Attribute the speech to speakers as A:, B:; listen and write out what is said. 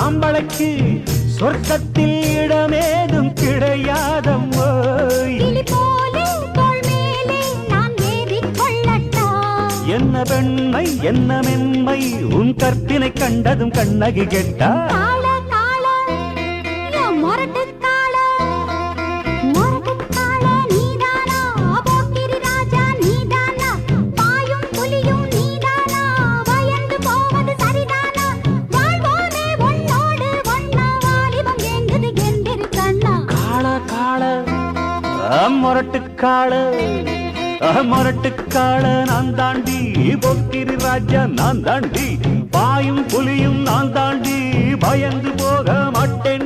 A: ஆம்பளைக்கு சொர்க்கத்தில் இடமேதும் கிடையாதம்மோ. என்ன பெண்மை என்ன மென்மை உன் கற்பினை கண்டதும் கண்ணகி கெட்டா. மொரட்டுக்காள மொரட்டுக்காள நான் தாண்டி போக்கிரி ராஜா நான் தாண்டி பாயும் புலியும் நான் தாண்டி பயந்து போக மாட்டேன்.